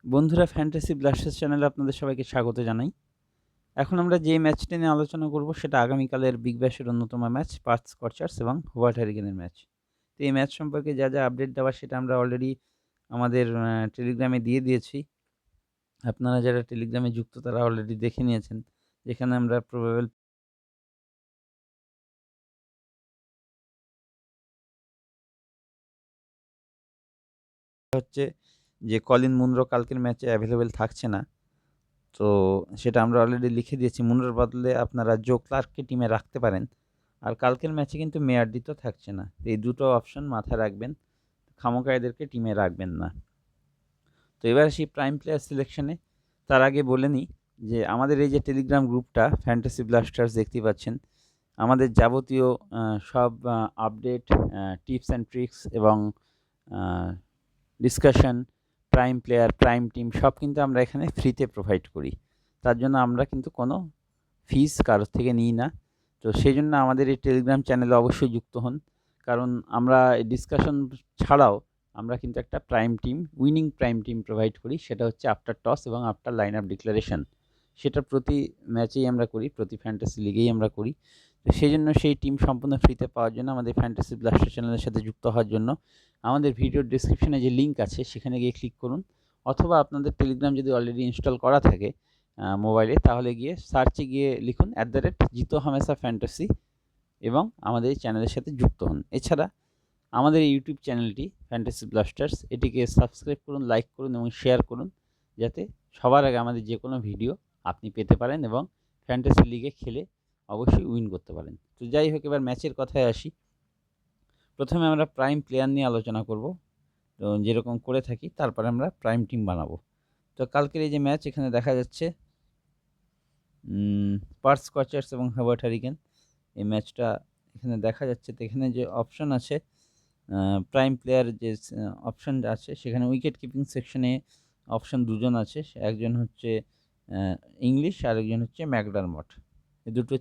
বন্ধুরা, fantasy Blasters চ্যানেলে আপনাদের সবাইকে স্বাগত জানাই। এখন আমরা যে ম্যাচটি নিয়ে আলোচনা করব সেটা আগামীকালের বিগ ব্যাশের অন্যতম ম্যাচ, পার্থ স্কচার্স এবং হোভার্ট হ্যারিকেনের ম্যাচ। তো এই ম্যাচ সম্পর্কে যা আপডেট দেওয়ার সেটা আমরা অলরেডি আমাদের টেলিগ্রামে দিয়ে দিয়েছি। আপনারা যারা টেলিগ্রামে যুক্ত তারা অলরেডি দেখে নিয়েছেন, যেখানে আমরা প্রবাবেল হচ্ছে যে কলিন মুনরো কালকের ম্যাচে অ্যাভেলেবেল থাকছে না। তো সেটা আমরা অলরেডি লিখে দিয়েছি। মুনরোর বদলে আপনারা জো ক্লার্ককে টিমে রাখতে পারেন। আর কালকের ম্যাচে কিন্তু মেয়ার্ডি তো থাকছে না। এই দুটো অপশন মাথায় রাখবেন, খামোকা এদেরকে টিমে রাখবেন না। তো এবার আসি প্রাইম প্লেয়ার সিলেকশনে। তার আগে বলে নিই যে আমাদের এই যে টেলিগ্রাম গ্রুপটা ফ্যান্টাসি ব্লাস্টার্স দেখতেই পাচ্ছেন, আমাদের যাবতীয় সব আপডেট, টিপস অ্যান্ড ট্রিক্স এবং discussion, prime player, prime team সব কিন্তু আমরা এখানে ফ্রিতে প্রোভাইড করি। তার জন্য আমরা কিন্তু কোনো ফিস কারোর থেকে নিই না। তো সেই জন্য আমাদের এই টেলিগ্রাম চ্যানেলে অবশ্যই যুক্ত হন, কারণ আমরা ডিসকাশন ছাড়াও আমরা কিন্তু একটা prime team, winning prime team provide করি। সেটা হচ্ছে আফটার টস এবং আফটার লাইন আপ ডিক্লারেশন। সেটা প্রতি ম্যাচেই আমরা করি, প্রতি ফ্যান্টাসি লিগেই আমরা করি। তো সেই জন্য সেই টিম সম্পূর্ণ ফ্রিতে পাওয়ার জন্য আমাদের ফ্যান্টাসি ব্লাস্টার চ্যানেলের সাথে যুক্ত হওয়ার জন্য আমাদের ভিডিওর ডেসক্রিপশনে যে লিঙ্ক আছে সেখানে গিয়ে ক্লিক করুন, অথবা আপনাদের টেলিগ্রাম যদি অলরেডি ইনস্টল করা থাকে মোবাইলে, তাহলে গিয়ে সার্চে গিয়ে লিখুন @জিতো হামেশা ফ্যান্টাসি এবং আমাদের এই চ্যানেলের সাথে যুক্ত হন। এছাড়া আমাদের এই ইউটিউব চ্যানেলটি ফ্যান্টাসি ব্লাস্টার্স, এটিকে সাবস্ক্রাইব করুন, লাইক করুন এবং শেয়ার করুন, যাতে সবার আগে আমাদের যে কোনো ভিডিও আপনি পেতে পারেন এবং ফ্যান্টাসি লিগে খেলে অবশ্যই উইন করতে পারেন। তো যাই হোক, এবার ম্যাচের কথায় আসি। প্রথমে আমরা প্রাইম প্লেয়ার নিয়ে আলোচনা করব, তো যেরকম করে থাকি, তারপরে আমরা প্রাইম টিম বানাবো। তো কালকের এই যে ম্যাচ, এখানে দেখা যাচ্ছে পার্থ স্কচার্স এবং হোভার্ট হ্যারিকেন, এই ম্যাচটা এখানে দেখা যাচ্ছে। তো এখানে যে অপশন আছে, প্রাইম প্লেয়ার যে অপশন আছে, সেখানে উইকেট কিপিং সেকশনে অপশন দুজন আছে। একজন হচ্ছে ইংলিশ আর একজন হচ্ছে ম্যাকডারমট। এই দুটো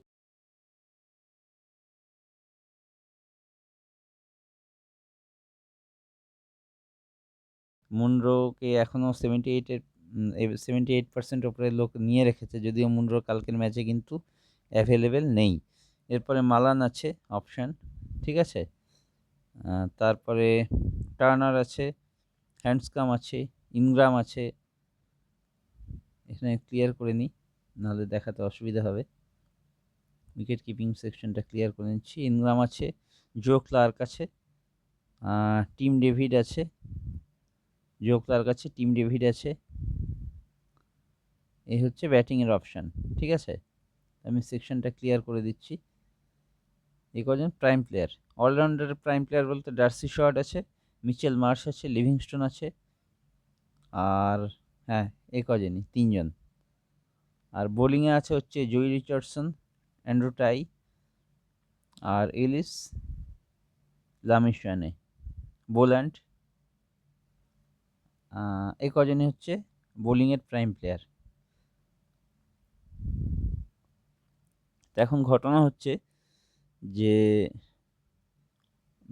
মুনরোকে এখনও 78% ওপরে লোক নিয়ে রেখেছে, যদিও মুনরো কালকের ম্যাচে কিন্তু অ্যাভেলেবেল নেই। এরপরে মালান আছে অপশান, ঠিক আছে। তারপরে টার্নার আছে, হ্যান্ডস্কাম আছে, ইনগ্রাম আছে। এখানে ক্লিয়ার করে নিই, নাহলে দেখাতে অসুবিধা হবে। উইকেট কিপিং সেকশনটা ক্লিয়ার করে নিচ্ছি। ইনগ্রাম আছে, জো ক্লার্ক আছে, টিম ডেভিড আছে, জো ক্লার্ক আছে, টিম ডেভিড আছে। এই হচ্ছে ব্যাটিংয়ের অপশান, ঠিক আছে। আমি সেকশনটা ক্লিয়ার করে দিচ্ছি। এই কজন prime player. Allrounder prime player বলতে ডার্সি শর্ট আছে, মিচেল মার্শ আছে, লিভিংস্টোন আছে, আর হ্যাঁ, এই কজনই, তিনজন। আর বোলিংয়ে আছে হচ্ছে জয়ী রিচার্ডসন, অ্যান্ড্রু টাই আর এলিস লামিশানে, বোল্যান্ড। এই কজনই হচ্ছে বোলিংয়ের প্রাইম প্লেয়ার। তো এখন ঘটনা হচ্ছে যে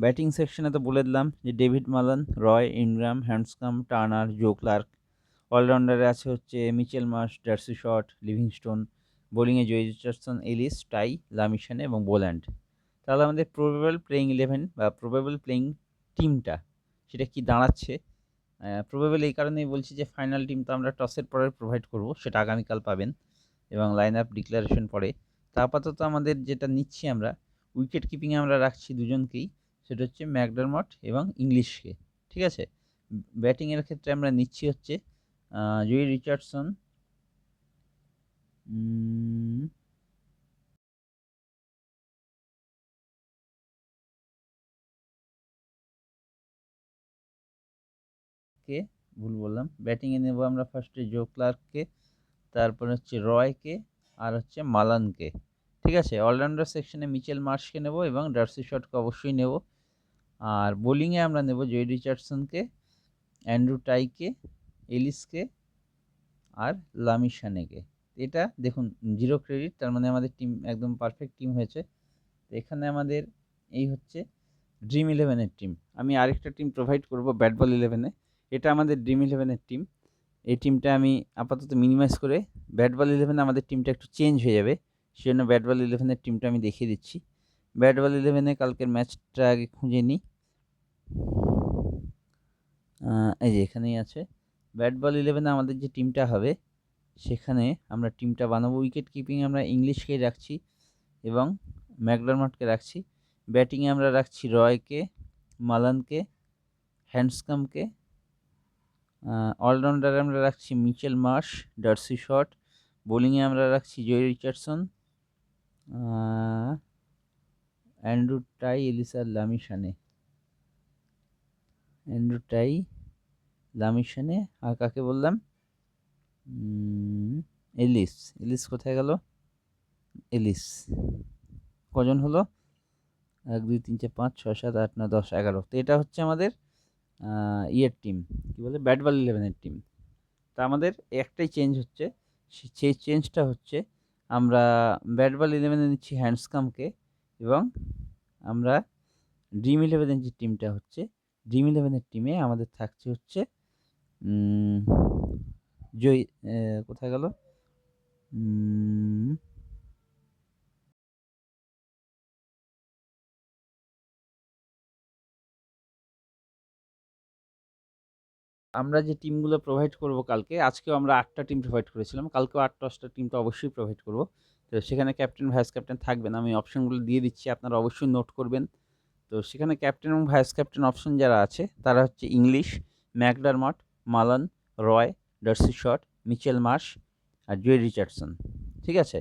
ব্যাটিং সেকশনে তো বলে দিলাম যে ডেভিড মালান, রয়, ইনগ্রাম, হ্যান্ডস্কাম, টার্নার, জো ক্লার্ক। অলরাউন্ডারে আছে হচ্ছে Mitchell Marsh, Darcy short, Livingstone. বোলিংয়ে জয়ী রিচার্ডসন, এলিস, টাই, লামিশানে এবং বোল্যান্ড। তাহলে আমাদের প্রবেবল প্লেইং 11 বা প্রবেবল প্লেইং টিমটা সেটা কি দাঁড়াচ্ছে? প্রবেবল এই কারণেই বলছি যে ফাইনাল টিম তো আমরা টসের পরে প্রোভাইড করব, সেটা আগামীকাল পাবেন এবং লাইন আপ ডিক্লারেশন পরে। তা আপাতত আমাদের যেটা নিচ্ছি, আমরা উইকেট কিপিংয়ে আমরা রাখছি দুজনকেই, সেটা হচ্ছে ম্যাকডারমট এবং ইংলিশকে, ঠিক আছে। ব্যাটিংয়ের ক্ষেত্রে আমরা নিচ্ছি হচ্ছে জয়ী রিচার্ডসন, কে ভুল বললাম, ব্যাটিংয়ে নেব আমরা ফার্স্টে জো ক্লার্ককে, তারপরে হচ্ছে রয়কে, আর হচ্ছে মালানকে, ঠিক আছে। অলরাউন্ডার সেকশনে মিচেল মার্শকে নেব এবং ডার্সি শটকে অবশ্যই নেব। আর বোলিংয়ে আমরা নেব জয় রিচার্ডসনকে, অ্যান্ড্রু টাইকে, এলিসকে আর লামিশানেকে। এটা দেখুন, 0 ক্রেডিট, তার মানে আমাদের টিম একদম পারফেক্ট টিম হয়েছে। তো এখানে আমাদের এই হচ্ছে ড্রিম 11-এর টিম। আমি আরেকটা টিম প্রোভাইড করব ব্যাট বল 11-এ, এটা আমাদের ড্রিম 11-এর টিম। এই টিমটা আমি আপাতত মিনিমাইজ করে ব্যাট বল 11 আমাদের টিমটা একটু চেঞ্জ হয়ে যাবে, সেজন্য ব্যাট বল 11-এর টিমটা আমি দেখিয়ে দিচ্ছি। ব্যাট বল 11-এ কালকের ম্যাচটা আগে খুঁজে নিই। এই যে এখানেই আছে। ব্যাট বল 11-এ আমাদের যে টিমটা হবে সেখানে আমরা টিমটা বানাবো। উইকেট কিপিংয়ে আমরা ইংলিশকে রাখছি এবং ম্যাকডারমটকে রাখছি। ব্যাটিংয়ে আমরা রাখছি রয়কে, মালানকে, হ্যান্ডসকমকে। অলরাউন্ডারে আমরা রাখছি মিচেল মার্শ, ডার্সি শট। বোলিংয়ে আমরা রাখছি Jhye Richardson, Andrew Tye, Elisa Lamichhane. Andrew Tye, Lamichhane, আর কাকে বললাম? এলিস কোথায় গেল? এলিস। কজন হলো? 1 2 3 4 5 6 7 8 9 10 11। তো এটা হচ্ছে আমাদের ইয়ের টিম, কী বলে, ব্যাট বল 11-এর টিম। তা আমাদের একটাই চেঞ্জ হচ্ছে, সেই চেঞ্জটা হচ্ছে আমরা ব্যাট বল 11-এ নিচ্ছি হ্যান্ডসকমকে এবং আমরা ড্রিম 11-এর যে টিমটা হচ্ছে, ড্রিম 11-এর টিমে আমাদের থাকছে হচ্ছে জয়, কোথায় গেল? আমরা যে টিমগুলো প্রোভাইড করব কালকে, আজকেও আমরা 8টা টিম প্রোভাইড করেছিলাম, কালকেও 8টা টিম তো অবশ্যই প্রোভাইড করব। তো সেখানে ক্যাপ্টেন ভাইস ক্যাপ্টেন থাকবেন, আমি অপশনগুলো দিয়ে দিচ্ছি, আপনারা অবশ্যই নোট করবেন। তো সেখানে ক্যাপ্টেন এবং ভাইস ক্যাপ্টেন অপশন যারা আছে তারা হচ্ছে ইংলিশ, ম্যাকডারমট, মালান, রয়, ডার্সি শট, মিচেল মার্শ আর জয় রিচার্ডসন। ঠিক আছে?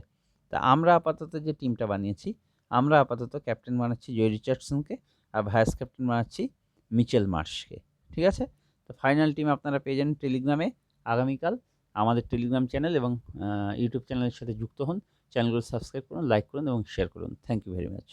তা আমরা আপাতত যে টিমটা বানিয়েছি, আমরা আপাতত ক্যাপ্টেন বানাচ্ছি জয় রিচার্ডসনকে আর ভাইস ক্যাপ্টেন বানাচ্ছি মিচেল মার্শকে। ঠিক আছে? তো ফাইনাল টিম আপনারা পেয়ে যাবেন টেলিগ্রামে আগামীকাল। আমাদের টেলিগ্রাম চ্যানেল এবং ইউটিউব চ্যানেলের সাথে যুক্ত হন। চ্যানেলগুলো সাবস্ক্রাইব করুন, লাইক করুন এবং শেয়ার করুন। Thank you very much.